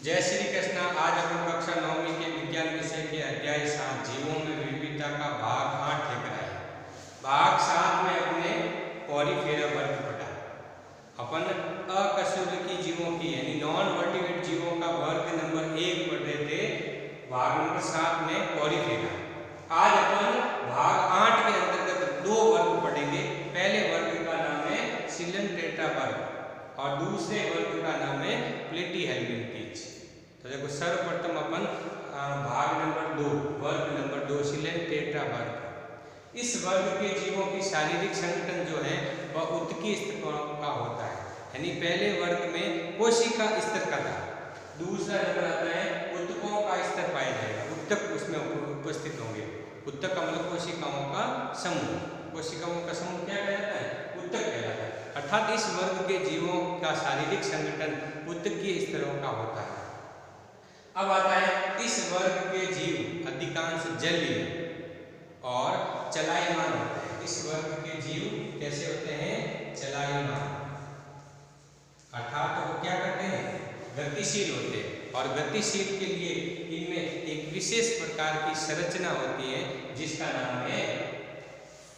जय श्री कृष्णा। आज अपन कक्षा 9वीं के विज्ञान विषय के अध्याय 7 जीवों में विविधता का भाग 8 लेकर आए। भाग 7 में अपने पॉलीफेरा वर्ग पढ़ा। अपन अकशेरुकी जीवों की यानी नॉन वर्टिब्रेट जीवों का वर्ग नंबर 1 पढ़ रहे थे। भाग नंबर 7 में पॉलीफेरा। आज अपन भाग 8 के अंतर्गत 2 वर्ग पढ़ेंगे। पहले वर्ग का नाम है सिलेंट्रेटा वर्ग और दूसरे वर्ग का नाम है प्लेटीहेल्मिन्थीज। तो देखो सर्वप्रथम अपन भाग नंबर 2 वर्ग नंबर 2 सिलेंट्रेटा वर्ग। इस वर्ग के जीवों की शारीरिक संगठन जो है वह उत्तकी स्तर का होता है, यानी पहले वर्ग में कोशिका स्तर का था। दूसरा नंबर आता है उत्तकों का स्तर पाया जाएगा, उत्तक उसमें उपस्थित होंगे। उत्तक का मतलब कोशिकाओं का समूह। कोशिकाओं का समूह क्या कहलाता है? उत्तक कहलाता है। अर्थात इस वर्ग के जीवों का शारीरिक संगठन उत्तकीय स्तरों का होता है। अब आता है इस वर्ग के जीव अधिकांश जलीय और चलायमान होते हैं। इस वर्ग के जीव कैसे होते हैं? चलायमान, अर्थात वो क्या करते हैं? गतिशील होते हैं। और गतिशील के लिए इनमें एक विशेष प्रकार की संरचना होती है जिसका नाम है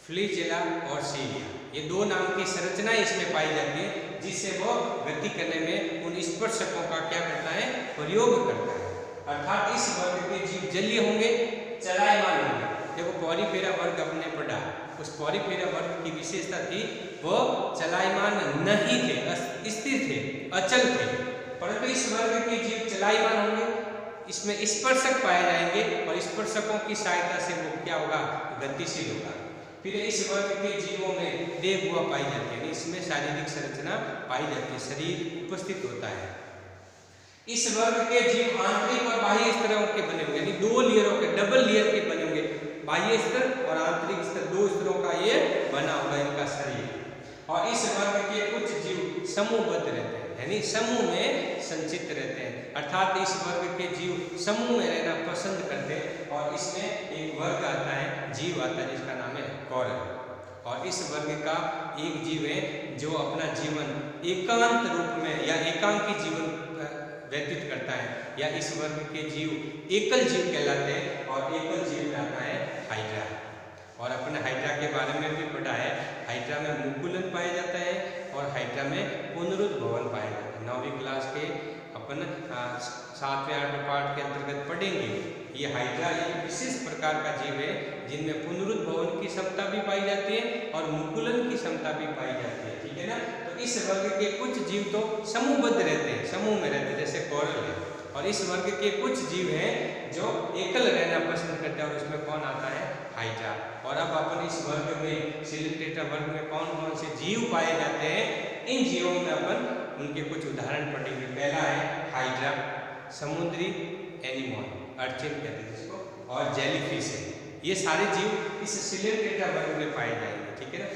फ्लैजेला और सीलिया। ये दो नाम की संरचना इसमें पाई जाती है जिससे वो गति करने में उन स्पर्शकों का क्या करता है? प्रयोग करता है। अर्थात इस वर्ग के जीव जलीय होंगे, चलायमान होंगे। देखो पॉलीफेरा वर्ग अपने पढ़ा, उस पॉलीफेरा वर्ग की विशेषता थी वो चलायमान नहीं थे, स्थिर थे, अचल थे। परंतु इस वर्ग के जीव चलायमान होंगे, इसमें स्पर्शक पाए जाएंगे और स्पर्शकों की सहायता से वो क्या होगा? गतिशील होगा। फिर इस वर्ग के जीवों में देह गुहा पाई जाती है, इसमें शारीरिक संरचना पाई जाती है, शरीर उपस्थित होता है। इस वर्ग के जीव आंतरिक और बाह्य स्तरों के बने हुए, यानी 2 लेयरों के, डबल लेयर के बने होंगे। बाह्य स्तर और आंतरिक स्तर, 2 स्तरों का ये बना होगा इनका शरीर। और इस वर्ग के कुछ जीव समूहबद्ध रहते हैं, यानी समूह में संचित रहते हैं। अर्थात इस वर्ग के जीव समूह में रहना पसंद करते हैं। और इसमें एक वर्ग आता है, जीव आता है जिसका नाम है कौरव। और इस वर्ग का एक जीव है जो अपना जीवन एकांत रूप में या एकांकी जीवन व्यतीत करता है, या इस वर्ग के जीव एकल जीव कहलाते हैं। और एकल जीव में आता है हाइड्रा। और अपने हाइड्रा के बारे में भी पढ़ा है। हाइड्रा में मुकुलन पाया जाता है और हाइड्रा में पुनरुद्भवन पाया जाता है। 9वीं क्लास के अपन 7वें 8वें पाठ के अंतर्गत पढ़ेंगे। ये हाइड्रा एक विशेष प्रकार का जीव है जिनमें पुनरुद्भवन की क्षमता भी पाई जाती है और मुकुलन की क्षमता भी पाई जाती है, ठीक है ना। तो इस वर्ग के कुछ जीव तो समूहबद्ध रहते हैं, समूह में रहते हैं, जैसे कौरव है। और इस वर्ग के कुछ जीव हैं जो एकल रहना पसंद करते हैं, और उसमें कौन आता है? हाइड्रा। और अब अपन इस वर्ग में सिलेंट्रेटा वर्ग में कौन कौन से जीव पाए जाते हैं, इन जीवों में अपन उनके कुछ उदाहरण पढ़ेंगे। पहला है हाइड्रा, समुद्री एनिमल, अर्चिन कहते हैं जिसको, और जेलीफिश है। ये सारे जीव इस सिलेंट्रेटा वर्ग में पाए जाएंगे, ठीक है ना।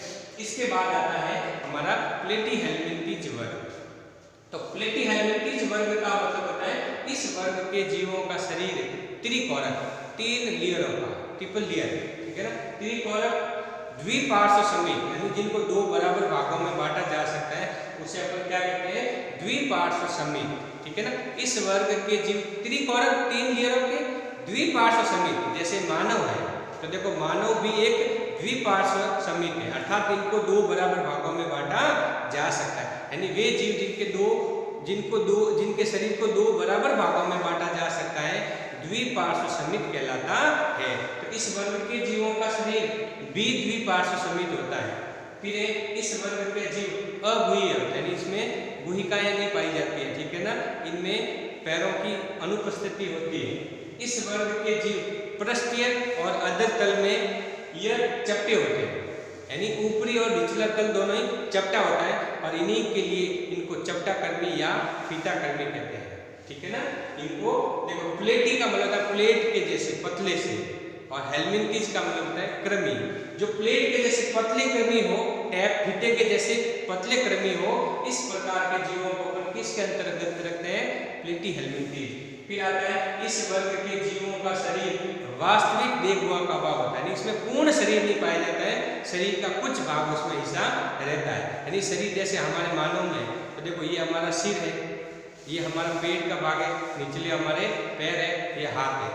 इसके बाद आता है हमारा प्लेटीहेल्मिन्थीज वर्ग। तो प्लेटीहेल्मिन्थीज वर्ग का मतलब होता है इस वर्ग के जीवों का शरीर त्रिकोणक, 3 लेयरों का, ट्रिपल लेयर, ठीक है ना। त्रिकोणक द्विपार्श्व समित, यानी जिनको 2 बराबर भागों में बांटा जा सकता है, उसे अपन क्या कहते हैं? द्विपार्श्व समित, ठीक है ना। इस वर्ग के जीव त्रिकोणक, 3 लेयरों के, द्विपार्श्व समित, जैसे मानव है। तो देखो मानव भी एक द्विपार्श्व समित है, अर्थात इनको 2 बराबर भागों में बांटा जा सकता है। यानी वे जीव जिनके शरीर को 2 बराबर भागों में बांटा जा सकता है द्विपार्श्व समित कहलाता है। तो इस वर्ग के जीवों का शरीर भी द्विपार्श्व समित होता है। फिर इस वर्ग के जीव अगुहीय, यानी इसमें गुहिकाएं नहीं पाई जाती है, ठीक है ना। इनमें पैरों की अनुपस्थिति होती है। इस वर्ग के जीव पृष्ठीय और अधर तल में यह चपटे होते हैं, यानी ऊपरी और निचला तल दोनों ही चपटा होता है। और इन्हीं के लिए इनको चपटा कर्मी या फीता कर्मी कहते हैं, ठीक है ना। इनको देखो प्लेटी का मतलब होता है प्लेट के जैसे पतले से, और हेल्मिन्थीज का मतलब होता है कृमि। जो प्लेट के जैसे पतले कृमि हो, टैप फीते के जैसे पतले कृमि हो, इस प्रकार के जीवों को अपन किसके अंतर्गत रखते हैं? प्लेटीहेल्मिन्थीज। फिर आता है इस वर्ग के जीवों का शरीर वास्तविक देह गुहा का भाग होता है, इसमें पूर्ण शरीर नहीं पाया जाता है, शरीर का कुछ भाग उसमें हिस्सा रहता है। यानी शरीर जैसे हमारे मानव में, तो देखो ये हमारा सिर है, ये हमारा पेट का भाग है, निचले हमारे पैर है, ये हाथ है।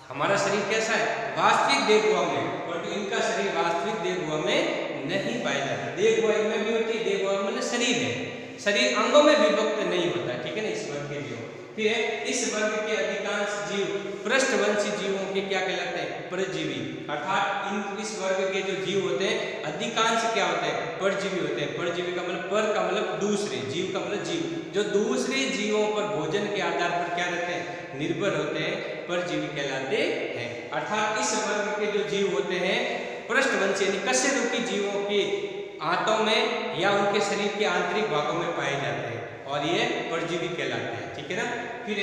हमारा शरीर कैसा है? वास्तविक देहगुहा में, और इनका शरीर वास्तविक देहगुहा में नहीं पाया जाता। देहगुहा इनमें भी होती है, देहगुहा मतलब शरीर है, शरीर अंगों में विभक्त नहीं होता, ठीक है ना, इस वर्ग के जीव। फिर इस वर्ग के अधिकांश जीव पृष्ठवंशी जीवों के क्या कहलाते हैं? परजीवी। अर्थात इस वर्ग के जो जीव होते हैं अधिकांश क्या होते हैं? परजीवी होते हैं। परजीवी का मतलब, पर का मतलब दूसरे, जीव का मतलब जीव, जो दूसरे जीवों पर भोजन के आधार पर क्या रहते हैं? निर्भर होते हैं, परजीवी कहलाते हैं। अर्थात इस वर्ग के जो जीव होते हैं पृष्ठवंशी यानी कशेरुकी जीवों के आंतों में या उनके शरीर के आंतरिक भागों में पाए जाते हैं, और ये परजीवी कहलाते हैं, ठीक है ना। फिर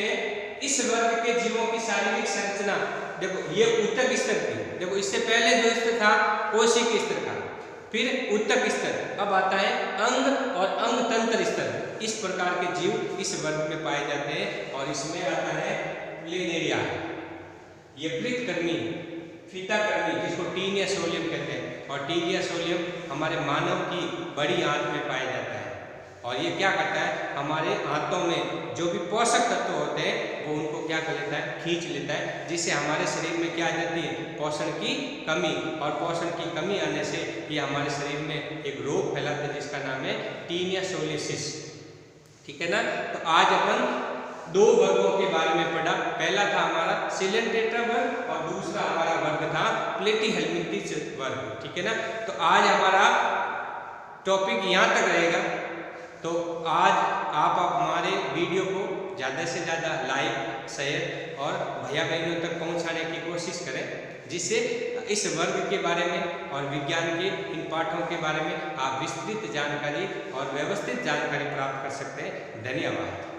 इस वर्ग के जीवों की शारीरिक संरचना देखो, ये ऊतक स्तर थी, देखो इससे पहले जो स्तर था कोशिक स्तर था, फिर ऊतक स्तर, अब आता है अंग और अंग तंत्र स्तर। इस प्रकार के जीव इस वर्ग में पाए जाते हैं, और इसमें आता है प्लेनेरिया, यकृत कर्मी, फीता कर्मी, जिसको टीनिया सोलियम कहते हैं, और टीनिया सोलियम हमारे मानव की बड़ी आंत में पाया जाता है, और ये क्या करता है? हमारे आंतों में जो भी पोषक तत्व होते हैं वो उनको क्या कर लेता है? खींच लेता है, जिससे हमारे शरीर में क्या आ जाती है? पोषण की कमी, और पोषण की कमी आने से ये हमारे शरीर में एक रोग फैलाता है जिसका नाम है टीनिया सोलियसिस, ठीक है ना। तो आज अपन दो वर्गों के बारे में पढ़ा। पहला था हमारा सिलेंटेट्रा वर्ग, और दूसरा हमारा वर्ग था प्लेटीहेल्मिंथिस वर्ग, ठीक है ना। तो आज हमारा टॉपिक यहाँ तक रहेगा। तो आज आप हमारे वीडियो को ज़्यादा से ज़्यादा लाइक, शेयर और भैया बहनों तक पहुँचाने की कोशिश करें, जिससे इस वर्ग के बारे में और विज्ञान के इन पाठों के बारे में आप विस्तृत जानकारी और व्यवस्थित जानकारी प्राप्त कर सकते हैं। धन्यवाद।